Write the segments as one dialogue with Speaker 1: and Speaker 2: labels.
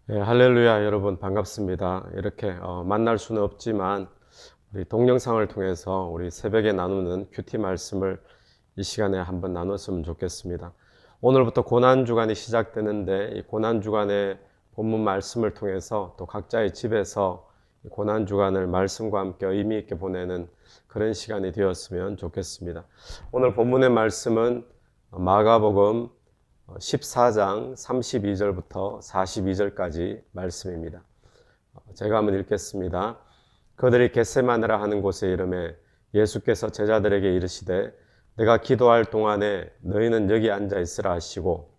Speaker 1: 할렐루야. 여러분 반갑습니다. 이렇게 만날 수는 없지만 우리 동영상을 통해서 우리 새벽에 나누는 큐티 말씀을 이 시간에 한번 나눴으면 좋겠습니다. 오늘부터 고난주간이 시작되는데 이 고난주간의 본문 말씀을 통해서 또 각자의 집에서 이 고난주간을 말씀과 함께 의미 있게 보내는 그런 시간이 되었으면 좋겠습니다. 오늘 본문의 말씀은 마가복음 14장 32절부터 42절까지 말씀입니다. 제가 한번 읽겠습니다. 그들이 겟세마네라 하는 곳에 이르매 예수께서 제자들에게 이르시되 내가 기도할 동안에 너희는 여기 앉아 있으라 하시고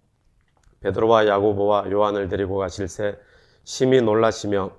Speaker 1: 베드로와 야고보와 요한을 데리고 가실새 심히 놀라시며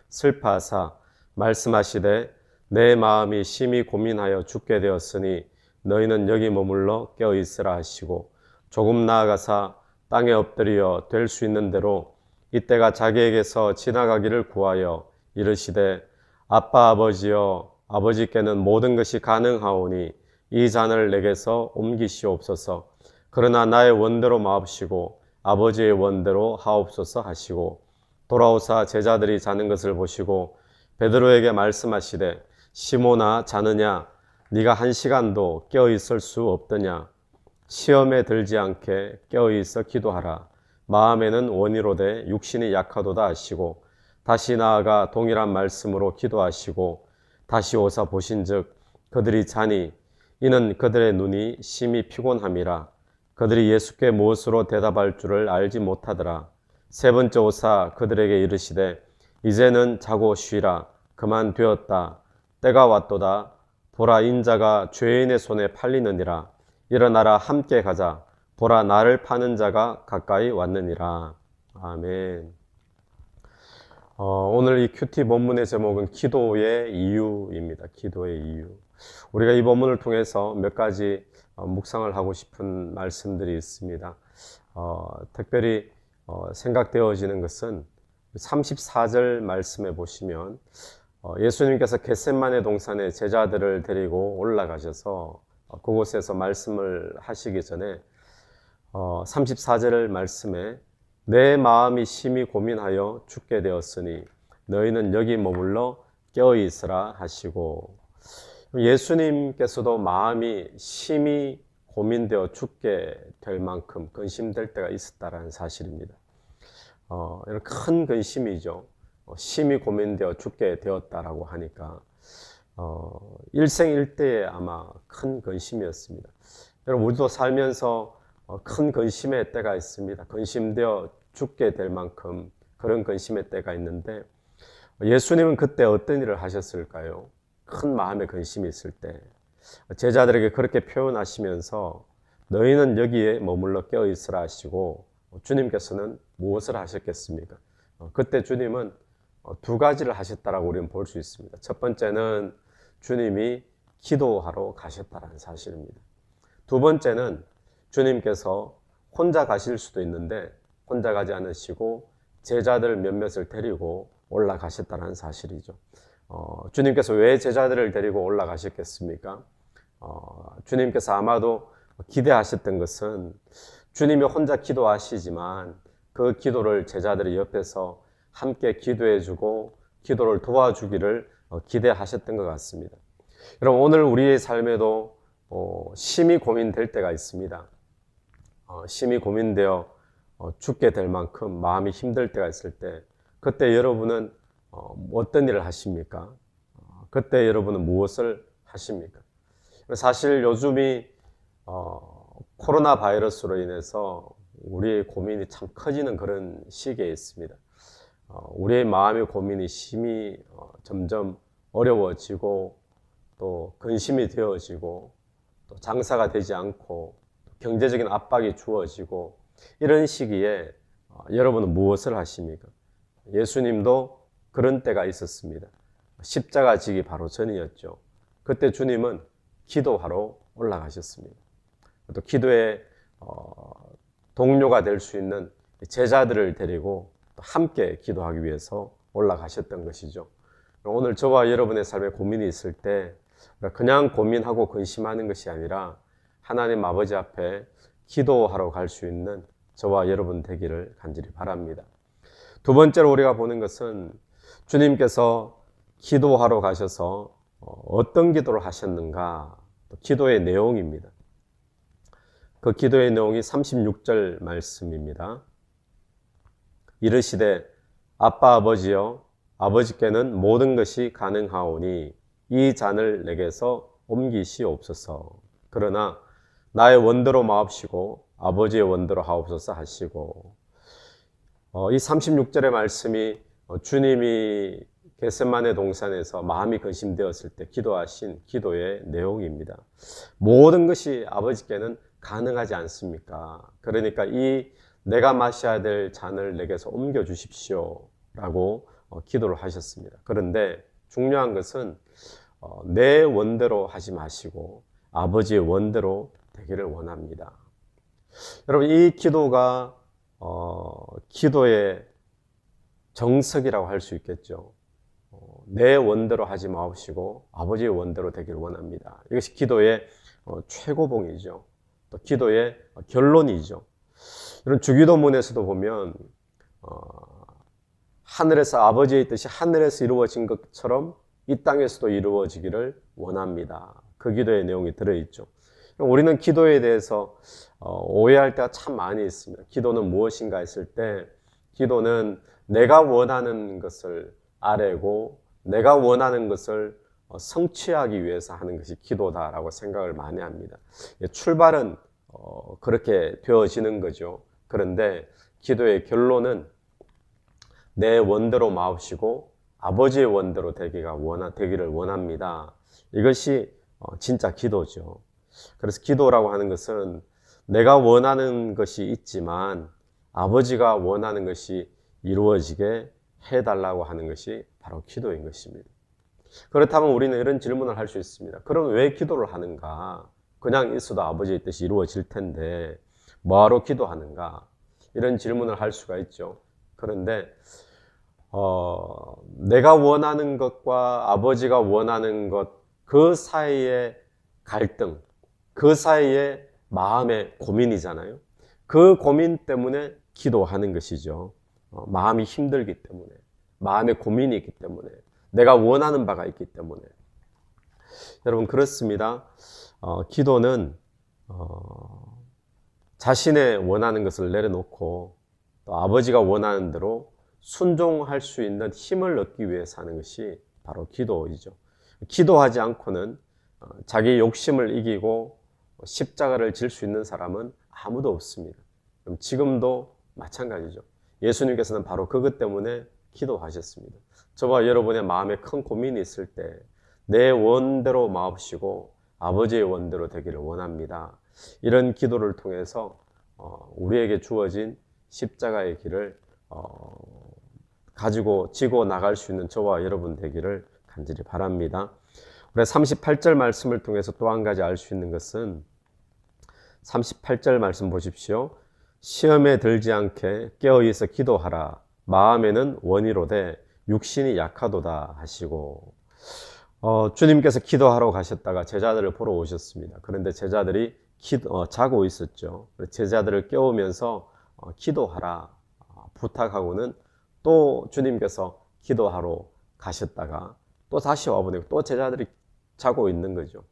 Speaker 1: 슬퍼하사 말씀하시되 내 마음이 심히 고민하여 죽게 되었으니 너희는 여기 머물러 깨어 있으라 하시고 조금 나아가사 땅에 엎드려 될 수 있는 대로 이때가 자기에게서 지나가기를 구하여 이르시되 아빠 아버지여 아버지께는 모든 것이 가능하오니 이 잔을 내게서 옮기시옵소서. 그러나 나의 원대로 마옵시고 아버지의 원대로 하옵소서 하시고 돌아오사 제자들이 자는 것을 보시고 베드로에게 말씀하시되 시몬아 자느냐 네가 1시간도 깨어 있을 수 없더냐. 시험에 들지 않게 깨어있어 기도하라. 마음에는 원이로되 육신이 약하도다 하시고 다시 나아가 동일한 말씀으로 기도하시고 다시 오사 보신즉 그들이 자니 이는 그들의 눈이 심히 피곤함이라. 그들이 예수께 무엇으로 대답할 줄을 알지 못하더라. 세 번째 오사 그들에게 이르시되 이제는 자고 쉬라. 그만 되었다. 때가 왔도다. 보라 인자가 죄인의 손에 팔리느니라. 일어나라 함께 가자. 보라 나를 파는 자가 가까이 왔느니라. 아멘. 오늘 이 큐티 본문의 제목은 기도의 이유입니다. 기도의 이유. 우리가 이 본문을 통해서 몇 가지 묵상을 하고 싶은 말씀들이 있습니다. 특별히 생각되어지는 것은 34절 말씀에 보시면 예수님께서 겟세마네 동산에 제자들을 데리고 올라가셔서 그곳에서 말씀을 하시기 전에 34절 말씀에 내 마음이 심히 고민하여 죽게 되었으니 너희는 여기 머물러 깨어있으라 하시고 예수님께서도 마음이 심히 고민되어 죽게 될 만큼 근심될 때가 있었다는 사실입니다. 이런 큰 근심이죠. 심히 고민되어 죽게 되었다라고 하니까 일생일대의 아마 큰 근심이었습니다. 여러분 우리도 살면서 큰 근심의 때가 있습니다. 근심되어 죽게 될 만큼 그런 근심의 때가 있는데 예수님은 그때 어떤 일을 하셨을까요? 큰 마음의 근심이 있을 때 제자들에게 그렇게 표현하시면서 너희는 여기에 머물러 깨어있으라 하시고 주님께서는 무엇을 하셨겠습니까? 그때 주님은 두 가지를 하셨다라고 우리는 볼 수 있습니다. 첫 번째는 주님이 기도하러 가셨다는 사실입니다. 두 번째는 주님께서 혼자 가실 수도 있는데 혼자 가지 않으시고 제자들 몇몇을 데리고 올라가셨다는 사실이죠. 주님께서 왜 제자들을 데리고 올라가셨겠습니까? 주님께서 아마도 기대하셨던 것은 주님이 혼자 기도하시지만 그 기도를 제자들이 옆에서 함께 기도해주고 기도를 도와주기를 기대하셨던 것 같습니다. 여러분 오늘 우리의 삶에도 심히 고민될 때가 있습니다. 심히 고민되어 죽게 될 만큼 마음이 힘들 때가 있을 때 그때 여러분은 어떤 일을 하십니까? 그때 여러분은 무엇을 하십니까? 사실 요즘이 코로나 바이러스로 인해서 우리의 고민이 참 커지는 그런 시기에 있습니다. 우리의 마음의 고민이 심히 점점 어려워지고 또 근심이 되어지고 또 장사가 되지 않고 경제적인 압박이 주어지고 이런 시기에 여러분은 무엇을 하십니까? 예수님도 그런 때가 있었습니다. 십자가 지기 바로 전이었죠. 그때 주님은 기도하러 올라가셨습니다. 또 기도의 동료가 될 수 있는 제자들을 데리고 함께 기도하기 위해서 올라가셨던 것이죠. 오늘 저와 여러분의 삶에 고민이 있을 때 그냥 고민하고 근심하는 것이 아니라 하나님 아버지 앞에 기도하러 갈 수 있는 저와 여러분 되기를 간절히 바랍니다. 두 번째로 우리가 보는 것은 주님께서 기도하러 가셔서 어떤 기도를 하셨는가, 기도의 내용입니다. 그 기도의 내용이 36절 말씀입니다. 이르시되 아빠 아버지여, 아버지께는 모든 것이 가능하오니 이 잔을 내게서 옮기시옵소서. 그러나 나의 원대로 마옵시고 아버지의 원대로 하옵소서 하시고, 이 36절의 말씀이 주님이 겟세마네 동산에서 마음이 근심되었을 때 기도하신 기도의 내용입니다. 모든 것이 아버지께는 가능하지 않습니까? 그러니까 이 내가 마셔야 될 잔을 내게서 옮겨 주십시오 라고 기도를 하셨습니다. 그런데 중요한 것은 내 원대로 하지 마시고 아버지의 원대로 되기를 원합니다. 여러분, 이 기도가 기도의 정석이라고 할 수 있겠죠. 내 원대로 하지 마옵시고 아버지의 원대로 되기를 원합니다. 이것이 기도의 최고봉이죠. 또 기도의 결론이죠. 이런 주기도문에서도 보면 하늘에서 아버지의 뜻이 하늘에서 이루어진 것처럼 이 땅에서도 이루어지기를 원합니다. 그 기도의 내용이 들어있죠. 우리는 기도에 대해서 오해할 때가 참 많이 있습니다. 기도는 무엇인가 했을 때 기도는 내가 원하는 것을 아뢰고 내가 원하는 것을 성취하기 위해서 하는 것이 기도다라고 생각을 많이 합니다. 출발은 그렇게 되어지는 거죠. 그런데 기도의 결론은 내 원대로 마옵시고 아버지의 원대로 되기를 원합니다. 이것이 진짜 기도죠. 그래서 기도라고 하는 것은 내가 원하는 것이 있지만 아버지가 원하는 것이 이루어지게 해달라고 하는 것이 바로 기도인 것입니다. 그렇다면 우리는 이런 질문을 할 수 있습니다. 그럼 왜 기도를 하는가? 그냥 있어도 아버지의 뜻이 이루어질 텐데 뭐하러 기도하는가? 이런 질문을 할 수가 있죠. 그런데 내가 원하는 것과 아버지가 원하는 것, 그 사이의 갈등, 그 사이의 마음의 고민이잖아요. 그 고민 때문에 기도하는 것이죠. 마음이 힘들기 때문에, 마음의 고민이 있기 때문에, 내가 원하는 바가 있기 때문에. 여러분, 그렇습니다. 기도는 자신의 원하는 것을 내려놓고 또 아버지가 원하는 대로 순종할 수 있는 힘을 얻기 위해서 하는 것이 바로 기도이죠. 기도하지 않고는 자기 욕심을 이기고 십자가를 질 수 있는 사람은 아무도 없습니다. 그럼 지금도 마찬가지죠. 예수님께서는 바로 그것 때문에 기도하셨습니다. 저와 여러분의 마음에 큰 고민이 있을 때 내 원대로 마옵시고 아버지의 원대로 되기를 원합니다. 이런 기도를 통해서 우리에게 주어진 십자가의 길을 가지고 지고 나갈 수 있는 저와 여러분 되기를 간절히 바랍니다. 우리 38절 말씀을 통해서 또 한 가지 알 수 있는 것은 38절 말씀 보십시오. 시험에 들지 않게 깨어있어 기도하라. 마음에는 원이로되 육신이 약하도다 하시고, 주님께서 기도하러 가셨다가 제자들을 보러 오셨습니다. 그런데 제자들이 자고 있었죠. 제자들을 깨우면서 기도하라 부탁하고는 또 주님께서 기도하러 가셨다가 또 다시 와보내고 또 제자들이 자고 있는 거죠.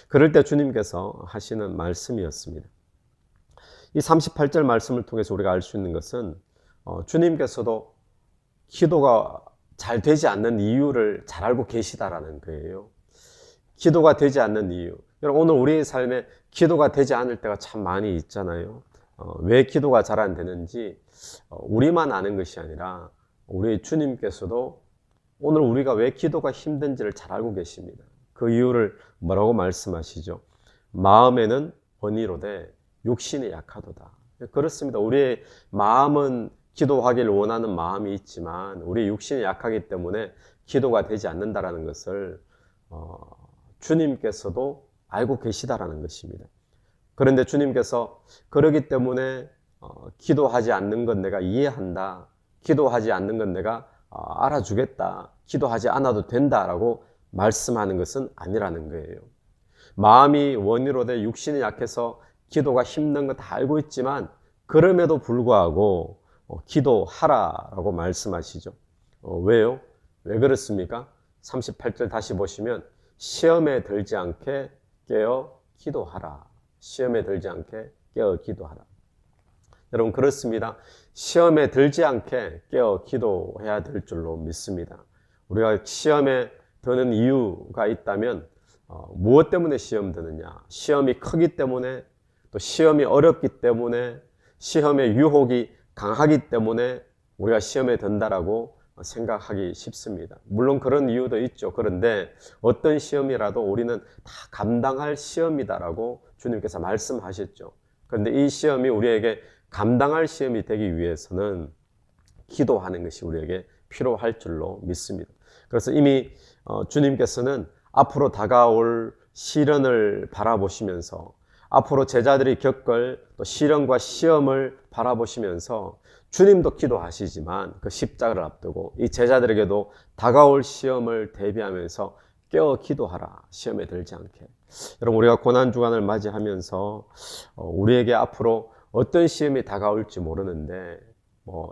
Speaker 1: 그럴 때 주님께서 하시는 말씀이었습니다. 이 38절 말씀을 통해서 우리가 알 수 있는 것은 주님께서도 기도가 잘 되지 않는 이유를 잘 알고 계시다라는 거예요. 기도가 되지 않는 이유. 여러분, 오늘 우리의 삶에 기도가 되지 않을 때가 참 많이 있잖아요. 왜 기도가 잘 안 되는지 우리만 아는 것이 아니라 우리 주님께서도 오늘 우리가 왜 기도가 힘든지를 잘 알고 계십니다. 그 이유를 뭐라고 말씀하시죠? 마음에는 번이로되 육신이 약하도다. 그렇습니다. 우리의 마음은 기도하기를 원하는 마음이 있지만 우리 육신이 약하기 때문에 기도가 되지 않는다라는 것을 주님께서도 알고 계시다라는 것입니다. 그런데 주님께서 그러기 때문에 기도하지 않는 건 내가 이해한다. 기도하지 않는 건 내가 알아주겠다. 기도하지 않아도 된다라고 말씀하는 것은 아니라는 거예요. 마음이 원이로되 육신이 약해서 기도가 힘든 거 다 알고 있지만 그럼에도 불구하고 기도하라라고 말씀하시죠. 왜요? 왜 그렇습니까? 38절 다시 보시면 시험에 들지 않게 깨어 기도하라. 시험에 들지 않게 깨어 기도하라. 여러분 그렇습니다. 시험에 들지 않게 깨어 기도해야 될 줄로 믿습니다. 우리가 시험에 드는 이유가 있다면 무엇 때문에 시험 드느냐? 시험이 크기 때문에, 또 시험이 어렵기 때문에, 시험의 유혹이 강하기 때문에 우리가 시험에 든다라고 생각하기 쉽습니다. 물론 그런 이유도 있죠. 그런데 어떤 시험이라도 우리는 다 감당할 시험이다라고 주님께서 말씀하셨죠. 그런데 이 시험이 우리에게 감당할 시험이 되기 위해서는 기도하는 것이 우리에게 필요할 줄로 믿습니다. 그래서 이미 주님께서는 앞으로 다가올 시련을 바라보시면서, 앞으로 제자들이 겪을 또 시련과 시험을 바라보시면서 주님도 기도하시지만 그 십자가를 앞두고 이 제자들에게도 다가올 시험을 대비하면서 깨어 기도하라, 시험에 들지 않게. 여러분 우리가 고난주간을 맞이하면서 우리에게 앞으로 어떤 시험이 다가올지 모르는데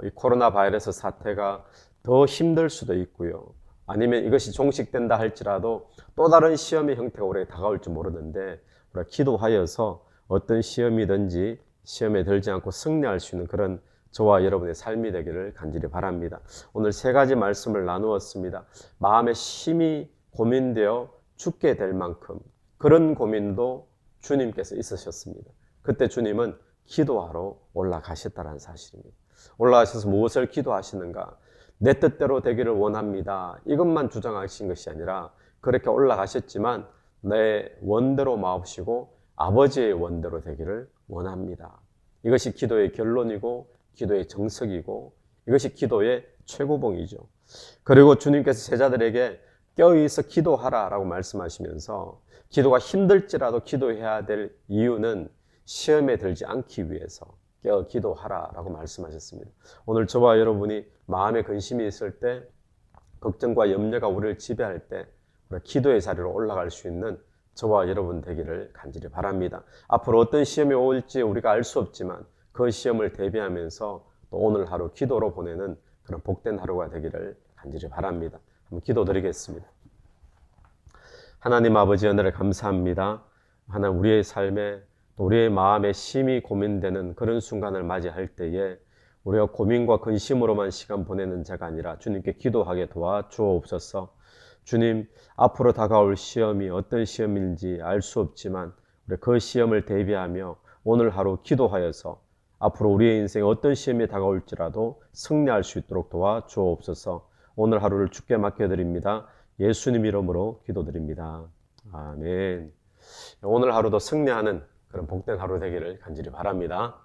Speaker 1: 이 코로나 바이러스 사태가 더 힘들 수도 있고요. 아니면 이것이 종식된다 할지라도 또 다른 시험의 형태가 우리에게 다가올지 모르는데 우리가 기도하여서 어떤 시험이든지 시험에 들지 않고 승리할 수 있는 그런 저와 여러분의 삶이 되기를 간절히 바랍니다. 오늘 세 가지 말씀을 나누었습니다. 마음에 심히 고민되어 죽게 될 만큼 그런 고민도 주님께서 있으셨습니다. 그때 주님은 기도하러 올라가셨다는 사실입니다. 올라가셔서 무엇을 기도하시는가? 내 뜻대로 되기를 원합니다. 이것만 주장하신 것이 아니라 그렇게 올라가셨지만 내 원대로 마옵시고 아버지의 원대로 되기를 원합니다. 이것이 기도의 결론이고 기도의 정석이고 이것이 기도의 최고봉이죠. 그리고 주님께서 제자들에게 껴있어 기도하라라고 말씀하시면서 기도가 힘들지라도 기도해야 될 이유는 시험에 들지 않기 위해서 깨어 기도하라라고 말씀하셨습니다. 오늘 저와 여러분이 마음에 근심이 있을 때, 걱정과 염려가 우리를 지배할 때 기도의 자리로 올라갈 수 있는 저와 여러분 되기를 간절히 바랍니다. 앞으로 어떤 시험이 올지 우리가 알 수 없지만 그 시험을 대비하면서 또 오늘 하루 기도로 보내는 그런 복된 하루가 되기를 간절히 바랍니다. 한번 기도드리겠습니다. 하나님 아버지 은혜를 감사합니다. 하나님 우리의 삶에 또 우리의 마음에 심히 고민되는 그런 순간을 맞이할 때에 우리가 고민과 근심으로만 시간 보내는 자가 아니라 주님께 기도하게 도와주옵소서. 주님, 앞으로 다가올 시험이 어떤 시험인지 알 수 없지만 우리 그 시험을 대비하며 오늘 하루 기도하여서 앞으로 우리의 인생에 어떤 시험이 다가올지라도 승리할 수 있도록 도와주옵소서. 오늘 하루를 주께 맡겨드립니다. 예수님 이름으로 기도드립니다. 아멘. 오늘 하루도 승리하는 그런 복된 하루 되기를 간절히 바랍니다.